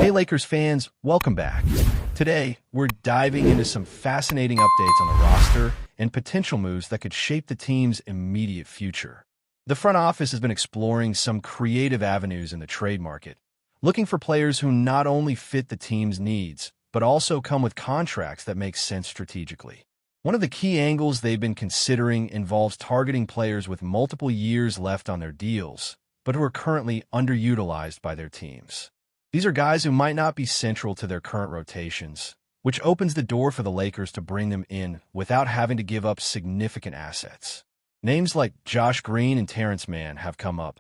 Hey Lakers fans, welcome back. Today, we're diving into some fascinating updates on the roster and potential moves that could shape the team's immediate future. The front office has been exploring some creative avenues in the trade market, looking for players who not only fit the team's needs, but also come with contracts that make sense strategically. One of the key angles they've been considering involves targeting players with multiple years left on their deals, but who are currently underutilized by their teams. These are guys who might not be central to their current rotations, which opens the door for the Lakers to bring them in without having to give up significant assets. Names like Josh Green and Terrence Mann have come up,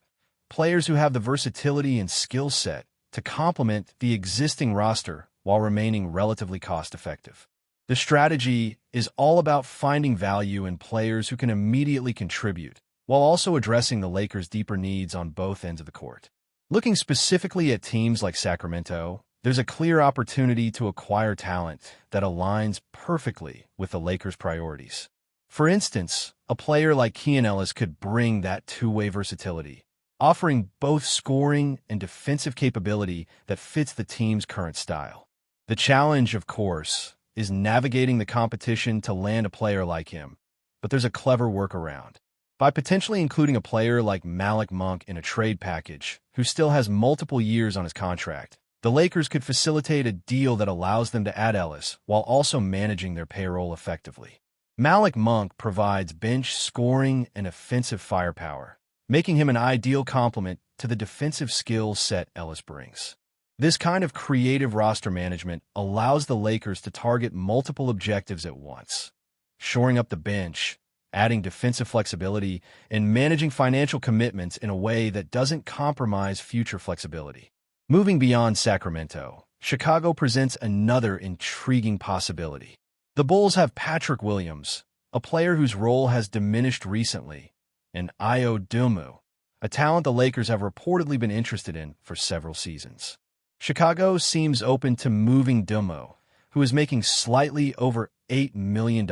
players who have the versatility and skill set to complement the existing roster while remaining relatively cost-effective. The strategy is all about finding value in players who can immediately contribute, while also addressing the Lakers' deeper needs on both ends of the court. Looking specifically at teams like Sacramento, there's a clear opportunity to acquire talent that aligns perfectly with the Lakers' priorities. For instance, a player like Keon Ellis could bring that two-way versatility, offering both scoring and defensive capability that fits the team's current style. The challenge, of course, is navigating the competition to land a player like him, but there's a clever workaround. By potentially including a player like Malik Monk in a trade package, who still has multiple years on his contract, the Lakers could facilitate a deal that allows them to add Ellis while also managing their payroll effectively. Malik Monk provides bench scoring and offensive firepower, making him an ideal complement to the defensive skill set Ellis brings. This kind of creative roster management allows the Lakers to target multiple objectives at once, shoring up the bench, adding defensive flexibility, and managing financial commitments in a way that doesn't compromise future flexibility. Moving beyond Sacramento, Chicago presents another intriguing possibility. The Bulls have Patrick Williams, a player whose role has diminished recently, and Ayo Domu, a talent the Lakers have reportedly been interested in for several seasons. Chicago seems open to moving Domu, who is making slightly over $8 million,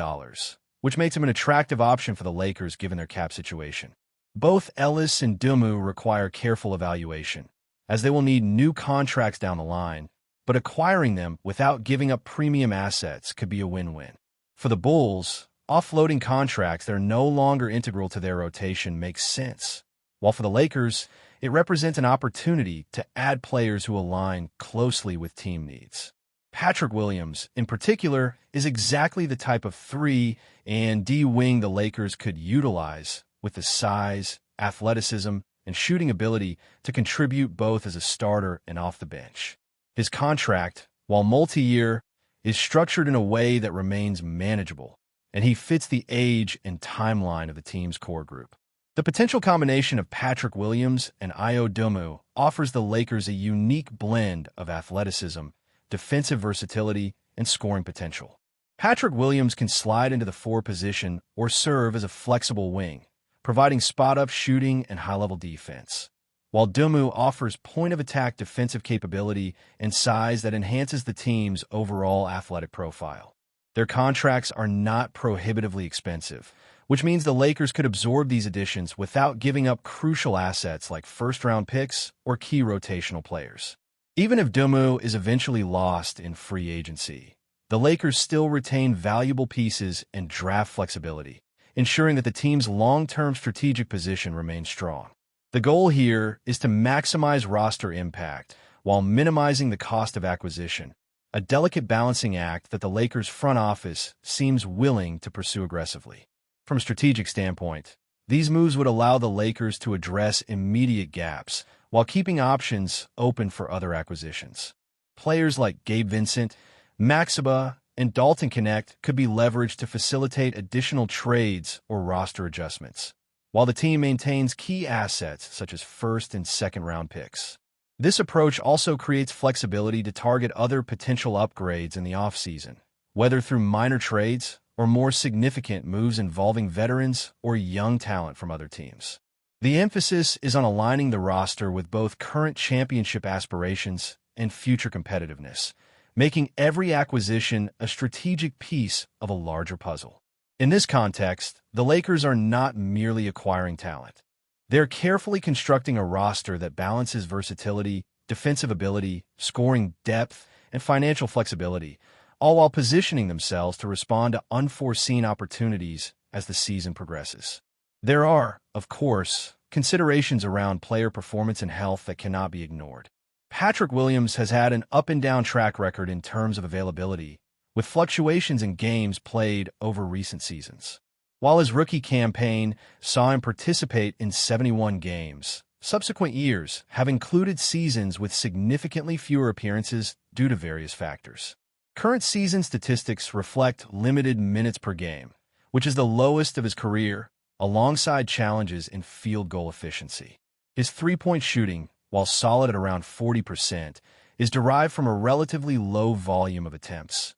which makes him an attractive option for the Lakers given their cap situation. Both Ellis and Domu require careful evaluation, as they will need new contracts down the line, but acquiring them without giving up premium assets could be a win-win. For the Bulls, offloading contracts that are no longer integral to their rotation makes sense, while for the Lakers, it represents an opportunity to add players who align closely with team needs. Patrick Williams, in particular, is exactly the type of 3 and D wing the Lakers could utilize with the size, athleticism, and shooting ability to contribute both as a starter and off the bench. His contract, while multi-year, is structured in a way that remains manageable, and he fits the age and timeline of the team's core group. The potential combination of Patrick Williams and Ayo Domu offers the Lakers a unique blend of athleticism, defensive versatility, and scoring potential. Patrick Williams can slide into the 4 position or serve as a flexible wing, providing spot-up shooting and high-level defense, while Domu offers point-of-attack defensive capability and size that enhances the team's overall athletic profile. Their contracts are not prohibitively expensive, which means the Lakers could absorb these additions without giving up crucial assets like first-round picks or key rotational players. Even if Domu is eventually lost in free agency, the Lakers still retain valuable pieces and draft flexibility, ensuring that the team's long-term strategic position remains strong. The goal here is to maximize roster impact while minimizing the cost of acquisition, a delicate balancing act that the Lakers' front office seems willing to pursue aggressively. From a strategic standpoint, these moves would allow the Lakers to address immediate gaps while keeping options open for other acquisitions. Players like Gabe Vincent, Maxaba, and Dalton Connect could be leveraged to facilitate additional trades or roster adjustments, while the team maintains key assets such as first and second-round picks. This approach also creates flexibility to target other potential upgrades in the offseason, whether through minor trades or more significant moves involving veterans or young talent from other teams. The emphasis is on aligning the roster with both current championship aspirations and future competitiveness, making every acquisition a strategic piece of a larger puzzle. In this context, the Lakers are not merely acquiring talent. They're carefully constructing a roster that balances versatility, defensive ability, scoring depth, and financial flexibility, all while positioning themselves to respond to unforeseen opportunities as the season progresses. There are, of course, considerations around player performance and health that cannot be ignored. Patrick Williams has had an up-and-down track record in terms of availability, with fluctuations in games played over recent seasons. While his rookie campaign saw him participate in 71 games, subsequent years have included seasons with significantly fewer appearances due to various factors. Current season statistics reflect limited minutes per game, which is the lowest of his career, alongside challenges in field goal efficiency. His three-point shooting, while solid at around 40%, is derived from a relatively low volume of attempts,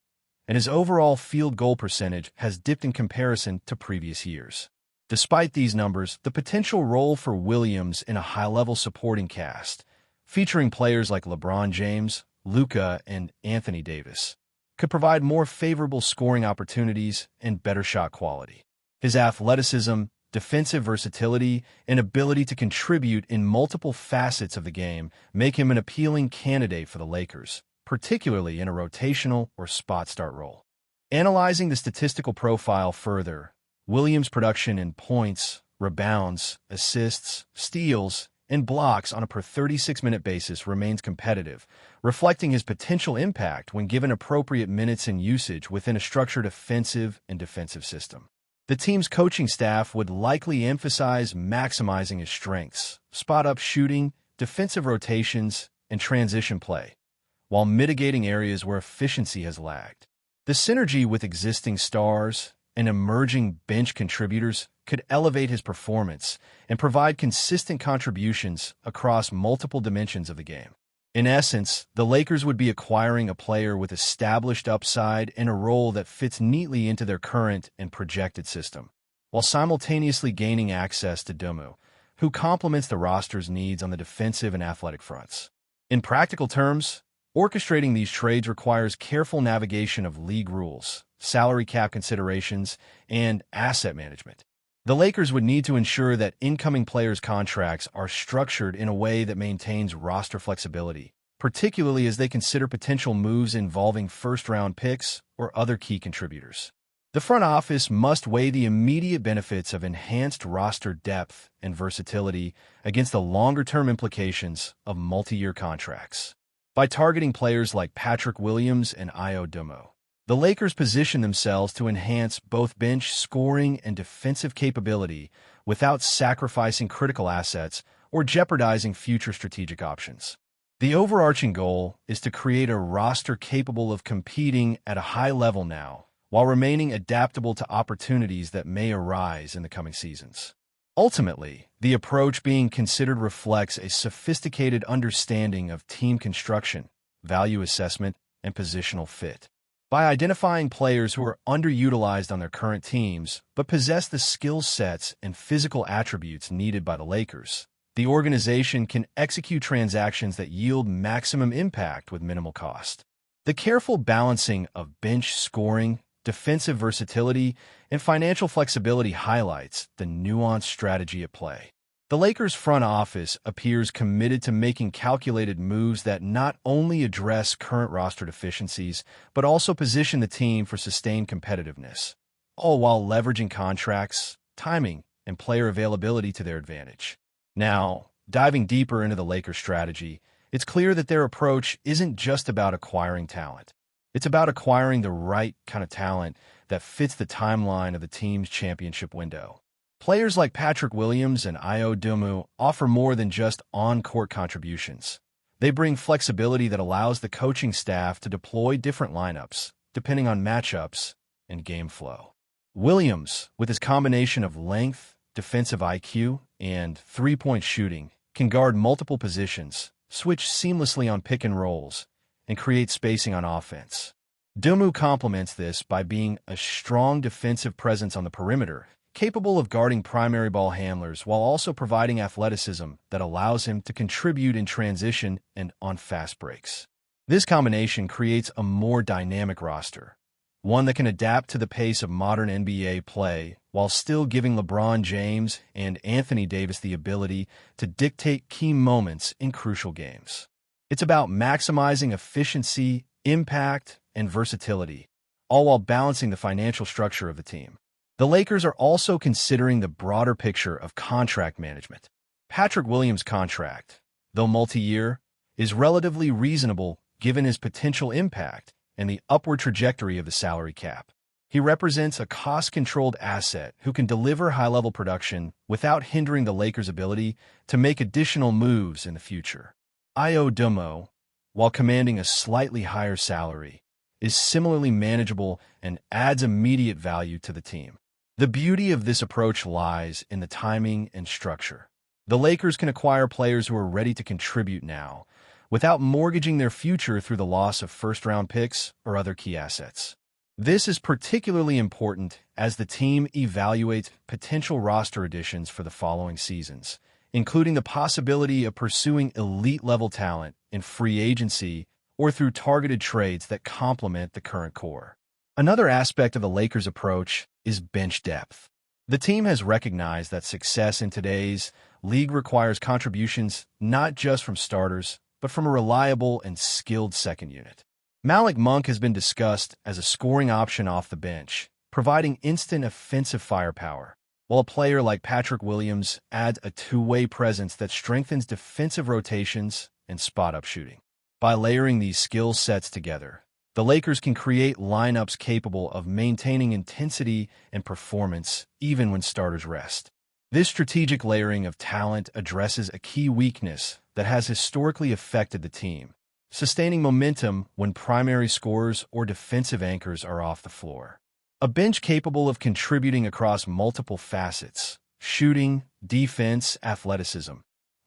and his overall field goal percentage has dipped in comparison to previous years. Despite these numbers, the potential role for Williams in a high-level supporting cast, featuring players like LeBron James, Luka, and Anthony Davis, could provide more favorable scoring opportunities and better shot quality. His athleticism, defensive versatility, and ability to contribute in multiple facets of the game make him an appealing candidate for the Lakers, particularly in a rotational or spot start role. Analyzing the statistical profile further, Williams' production in points, rebounds, assists, steals, and blocks on a per 36-minute basis remains competitive, reflecting his potential impact when given appropriate minutes and usage within a structured offensive and defensive system. The team's coaching staff would likely emphasize maximizing his strengths, spot-up shooting, defensive rotations, and transition play, while mitigating areas where efficiency has lagged. The synergy with existing stars and emerging bench contributors could elevate his performance and provide consistent contributions across multiple dimensions of the game. In essence, the Lakers would be acquiring a player with established upside and a role that fits neatly into their current and projected system, while simultaneously gaining access to Dumu, who complements the roster's needs on the defensive and athletic fronts. In practical terms, orchestrating these trades requires careful navigation of league rules, salary cap considerations, and asset management. The Lakers would need to ensure that incoming players' contracts are structured in a way that maintains roster flexibility, particularly as they consider potential moves involving first-round picks or other key contributors. The front office must weigh the immediate benefits of enhanced roster depth and versatility against the longer-term implications of multi-year contracts. By targeting players like Patrick Williams and Ayo Domo, the Lakers position themselves to enhance both bench scoring and defensive capability without sacrificing critical assets or jeopardizing future strategic options. The overarching goal is to create a roster capable of competing at a high level now, while remaining adaptable to opportunities that may arise in the coming seasons. Ultimately, the approach being considered reflects a sophisticated understanding of team construction, value assessment, and positional fit. By identifying players who are underutilized on their current teams but possess the skill sets and physical attributes needed by the Lakers, the organization can execute transactions that yield maximum impact with minimal cost. The careful balancing of bench scoring, defensive versatility, and financial flexibility highlights the nuanced strategy at play. The Lakers' front office appears committed to making calculated moves that not only address current roster deficiencies, but also position the team for sustained competitiveness, all while leveraging contracts, timing, and player availability to their advantage. Now, diving deeper into the Lakers' strategy, it's clear that their approach isn't just about acquiring talent. It's about acquiring the right kind of talent that fits the timeline of the team's championship window. Players like Patrick Williams and Ayo Domu offer more than just on-court contributions. They bring flexibility that allows the coaching staff to deploy different lineups, depending on matchups and game flow. Williams, with his combination of length, defensive IQ, and three-point shooting, can guard multiple positions, switch seamlessly on pick and rolls, and create spacing on offense. Domu complements this by being a strong defensive presence on the perimeter, capable of guarding primary ball handlers while also providing athleticism that allows him to contribute in transition and on fast breaks. This combination creates a more dynamic roster, one that can adapt to the pace of modern NBA play while still giving LeBron James and Anthony Davis the ability to dictate key moments in crucial games. It's about maximizing efficiency, impact, and versatility, all while balancing the financial structure of the team. The Lakers are also considering the broader picture of contract management. Patrick Williams' contract, though multi-year, is relatively reasonable given his potential impact and the upward trajectory of the salary cap. He represents a cost-controlled asset who can deliver high-level production without hindering the Lakers' ability to make additional moves in the future. Io Domo, while commanding a slightly higher salary, is similarly manageable and adds immediate value to the team. The beauty of this approach lies in the timing and structure. The Lakers can acquire players who are ready to contribute now, without mortgaging their future through the loss of first-round picks or other key assets. This is particularly important as the team evaluates potential roster additions for the following seasons, including the possibility of pursuing elite-level talent in free agency or through targeted trades that complement the current core. Another aspect of the Lakers' approach is bench depth. The team has recognized that success in today's league requires contributions not just from starters, but from a reliable and skilled second unit. Malik Monk has been discussed as a scoring option off the bench, providing instant offensive firepower, while a player like Patrick Williams adds a two-way presence that strengthens defensive rotations and spot-up shooting. By layering these skill sets together, the Lakers can create lineups capable of maintaining intensity and performance even when starters rest. This strategic layering of talent addresses a key weakness that has historically affected the team, sustaining momentum when primary scorers or defensive anchors are off the floor. A bench capable of contributing across multiple facets, shooting, defense, athleticism,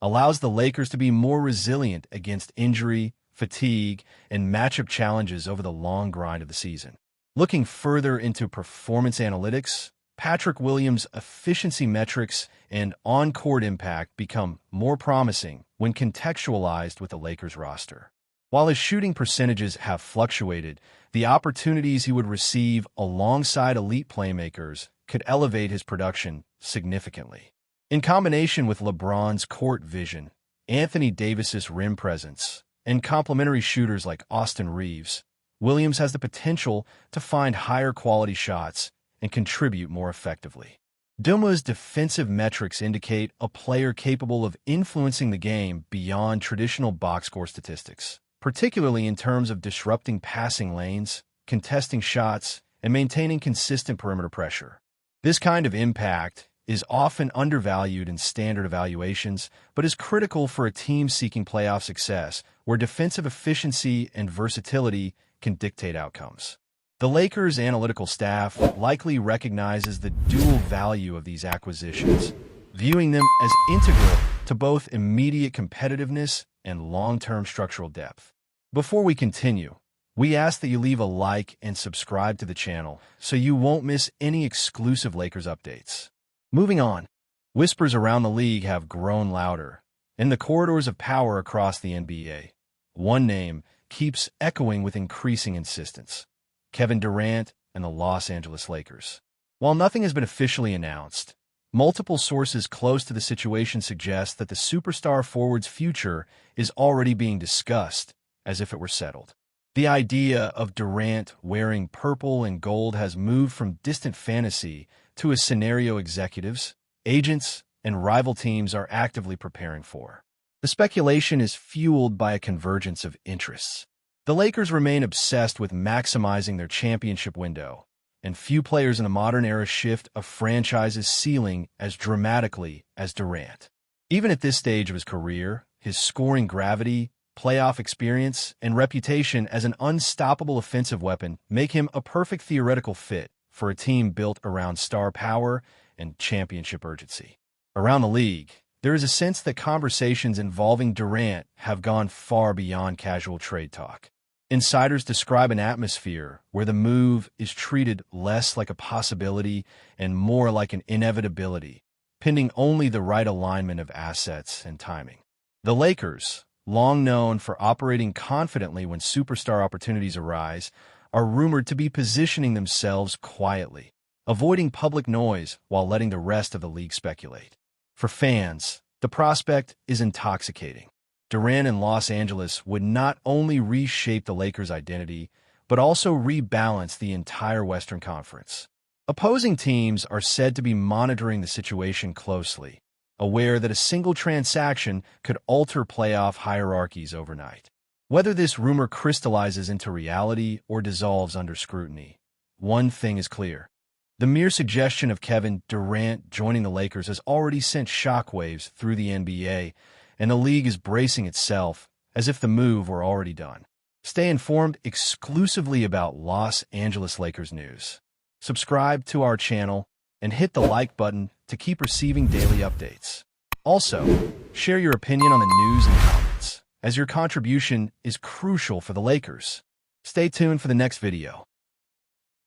allows the Lakers to be more resilient against injury, fatigue, and matchup challenges over the long grind of the season. Looking further into performance analytics, Patrick Williams' efficiency metrics and on-court impact become more promising when contextualized with the Lakers roster. While his shooting percentages have fluctuated, the opportunities he would receive alongside elite playmakers could elevate his production significantly. In combination with LeBron's court vision, Anthony Davis's rim presence, and complementary shooters like Austin Reeves, Williams has the potential to find higher quality shots and contribute more effectively. Doma's defensive metrics indicate a player capable of influencing the game beyond traditional box score statistics, particularly in terms of disrupting passing lanes, contesting shots, and maintaining consistent perimeter pressure. This kind of impact is often undervalued in standard evaluations, but is critical for a team seeking playoff success, where defensive efficiency and versatility can dictate outcomes. The Lakers' analytical staff likely recognizes the dual value of these acquisitions, viewing them as integral to both immediate competitiveness and long-term structural depth. Before we continue, we ask that you leave a like and subscribe to the channel so you won't miss any exclusive Lakers updates. Moving on, whispers around the league have grown louder. In the corridors of power across the NBA, one name keeps echoing with increasing insistence: Kevin Durant and the Los Angeles Lakers. While nothing has been officially announced, multiple sources close to the situation suggest that the superstar forward's future is already being discussed as if it were settled. The idea of Durant wearing purple and gold has moved from distant fantasy to a scenario executives, agents, and rival teams are actively preparing for. The speculation is fueled by a convergence of interests. The Lakers remain obsessed with maximizing their championship window, and few players in the modern era shift a franchise's ceiling as dramatically as Durant. Even at this stage of his career, his scoring gravity, playoff experience, and reputation as an unstoppable offensive weapon make him a perfect theoretical fit for a team built around star power and championship urgency. Around the league, there is a sense that conversations involving Durant have gone far beyond casual trade talk. Insiders describe an atmosphere where the move is treated less like a possibility and more like an inevitability, pending only the right alignment of assets and timing. The Lakers, long known for operating confidently when superstar opportunities arise, are rumored to be positioning themselves quietly, avoiding public noise while letting the rest of the league speculate. For fans, the prospect is intoxicating. Durant in Los Angeles would not only reshape the Lakers' identity, but also rebalance the entire Western Conference. Opposing teams are said to be monitoring the situation closely, aware that a single transaction could alter playoff hierarchies overnight. Whether this rumor crystallizes into reality or dissolves under scrutiny, one thing is clear. The mere suggestion of Kevin Durant joining the Lakers has already sent shockwaves through the NBA, and the league is bracing itself as if the move were already done. Stay informed exclusively about Los Angeles Lakers news. Subscribe to our channel and hit the like button to keep receiving daily updates. Also, share your opinion on the news in the comments, as your contribution is crucial for the Lakers. Stay tuned for the next video.